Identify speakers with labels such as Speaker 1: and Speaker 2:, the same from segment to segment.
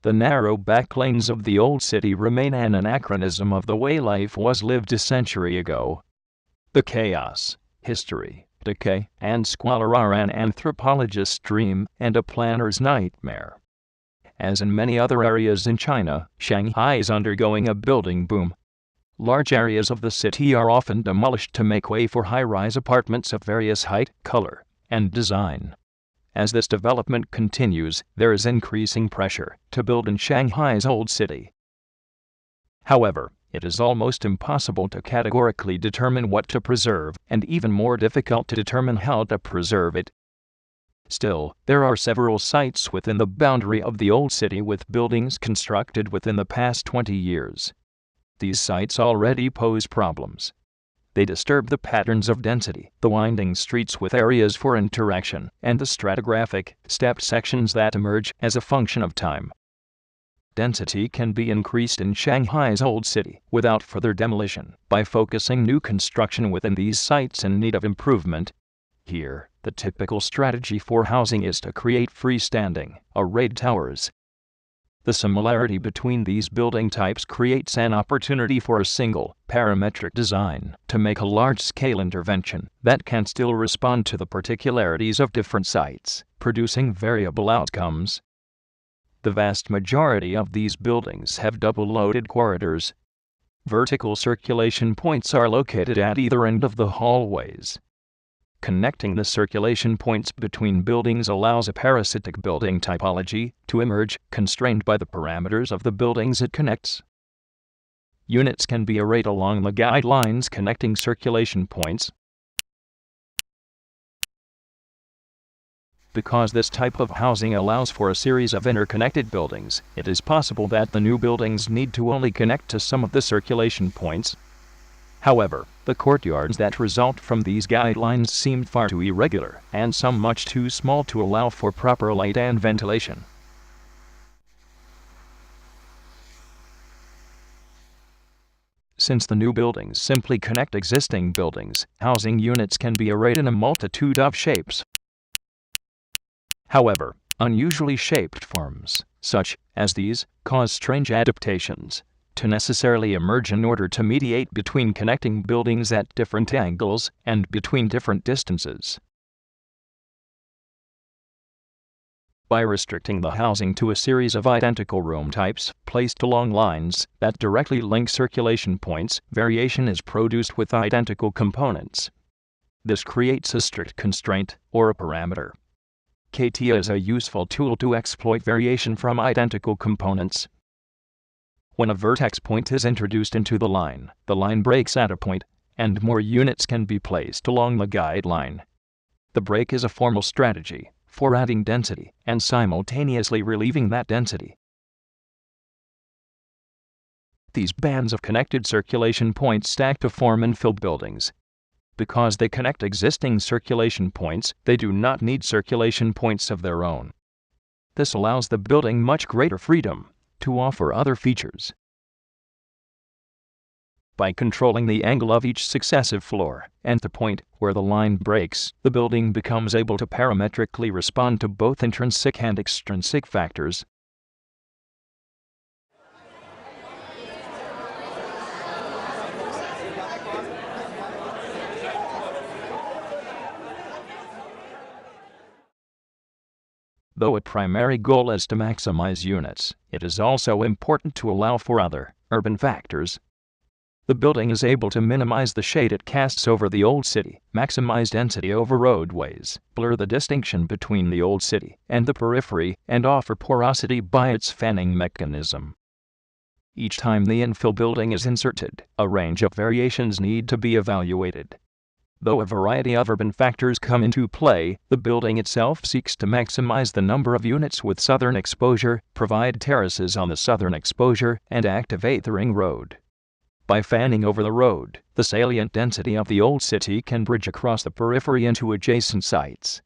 Speaker 1: The narrow back lanes of the old city remain an anachronism of the way life was lived a century ago. The chaos, history, decay, and squalor are an anthropologist's dream and a planner's nightmare. As in many other areas in China, Shanghai is undergoing a building boom. Large areas of the city are often demolished to make way for high-rise apartments of various height, color, and design. As this development continues, there is increasing pressure to build in Shanghai's old city. However, it is almost impossible to categorically determine what to preserve, and even more difficult to determine how to preserve it. Still, there are several sites within the boundary of the old city with buildings constructed within the past 20 years. These sites already pose problems. They disturb the patterns of density, the winding streets with areas for interaction, and the stratigraphic, stepped sections that emerge as a function of time. Density can be increased in Shanghai's old city without further demolition by focusing new construction within these sites in need of improvement. Here, the typical strategy for housing is to create freestanding, arrayed towers. The similarity between these building types creates an opportunity for a single, parametric design to make a large-scale intervention that can still respond to the particularities of different sites, producing variable outcomes. The vast majority of these buildings have double-loaded corridors. Vertical circulation points are located at either end of the hallways. Connecting the circulation points between buildings allows a parasitic building typology to emerge, constrained by the parameters of the buildings it connects. Units can be arrayed along the guidelines connecting circulation points. Because this type of housing allows for a series of interconnected buildings, it is possible that the new buildings need to only connect to some of the circulation points. However, the courtyards that result from these guidelines seem far too irregular, and some much too small to allow for proper light and ventilation. Since the new buildings simply connect existing buildings, housing units can be arrayed in a multitude of shapes. However, unusually shaped forms, such as these, cause strange adaptations to necessarily emerge in order to mediate between connecting buildings at different angles and between different distances. By restricting the housing to a series of identical room types placed along lines that directly link circulation points, variation is produced with identical components. This creates a strict constraint, or a parameter. KT is a useful tool to exploit variation from identical components. When a vertex point is introduced into the line breaks at a point, and more units can be placed along the guideline. The break is a formal strategy for adding density and simultaneously relieving that density. These bands of connected circulation points stack to form infill buildings. Because they connect existing circulation points, they do not need circulation points of their own. This allows the building much greater freedom to offer other features. By controlling the angle of each successive floor and the point where the line breaks, the building becomes able to parametrically respond to both intrinsic and extrinsic factors. Though a primary goal is to maximize units, it is also important to allow for other, urban factors. The building is able to minimize the shade it casts over the old city, maximize density over roadways, blur the distinction between the old city and the periphery, and offer porosity by its fanning mechanism. Each time the infill building is inserted, a range of variations need to be evaluated. Though a variety of urban factors come into play, the building itself seeks to maximize the number of units with southern exposure, provide terraces on the southern exposure, and activate the ring road. By fanning over the road, the salient density of the old city can bridge across the periphery into adjacent sites.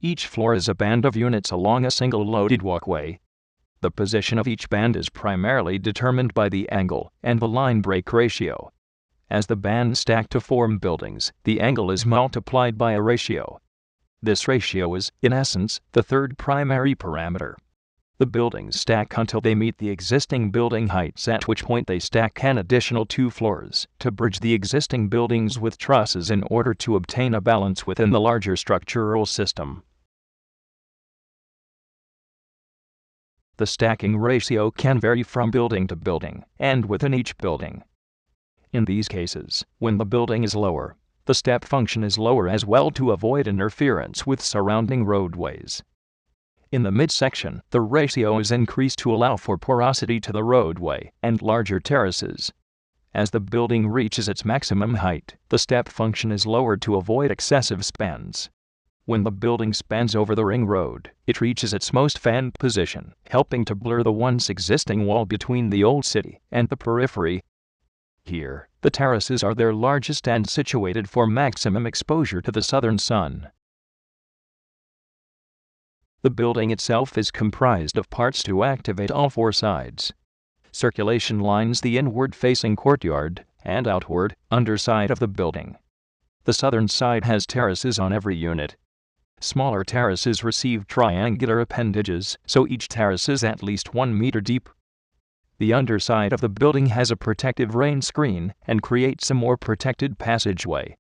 Speaker 1: Each floor is a band of units along a single loaded walkway. The position of each band is primarily determined by the angle and the line break ratio. As the bands stack to form buildings, the angle is multiplied by a ratio. This ratio is, in essence, the third primary parameter. The buildings stack until they meet the existing building heights, at which point they stack an additional 2 floors to bridge the existing buildings with trusses in order to obtain a balance within the larger structural system. The stacking ratio can vary from building to building and within each building. In these cases, when the building is lower, the step function is lower as well to avoid interference with surrounding roadways. In the midsection, the ratio is increased to allow for porosity to the roadway and larger terraces. As the building reaches its maximum height, the step function is lowered to avoid excessive spans. When the building spans over the ring road, it reaches its most fanned position, helping to blur the once existing wall between the old city and the periphery. Here, the terraces are their largest and situated for maximum exposure to the southern sun. The building itself is comprised of parts to activate all 4 sides. Circulation lines the inward-facing courtyard and outward underside of the building. The southern side has terraces on every unit. Smaller terraces receive triangular appendages, so each terrace is at least 1 meter deep. The underside of the building has a protective rain screen and creates a more protected passageway.